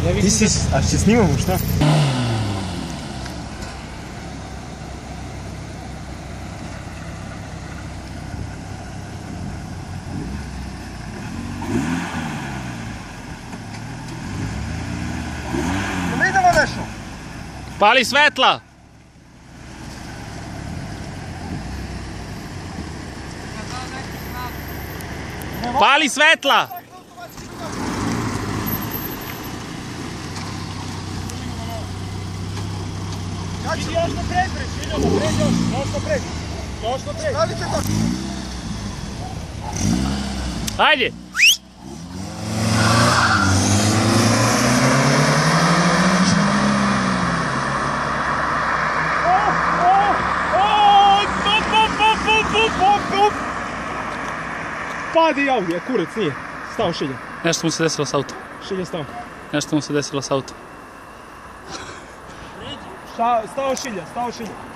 Ti si, a će snimamo šta? Ne idemo nešto? Pali svetla! Pali svetla! Idi još napred, bre, Šiljo, napred još napred. Još napred. Stavite tako. Ajde! Padi Audi, a kurac nije. Stao Šilja. Nešto mu se desilo s autom. Šilja stao. Nešto mu se desilo s autom. Stao Šilja, stao Šilja.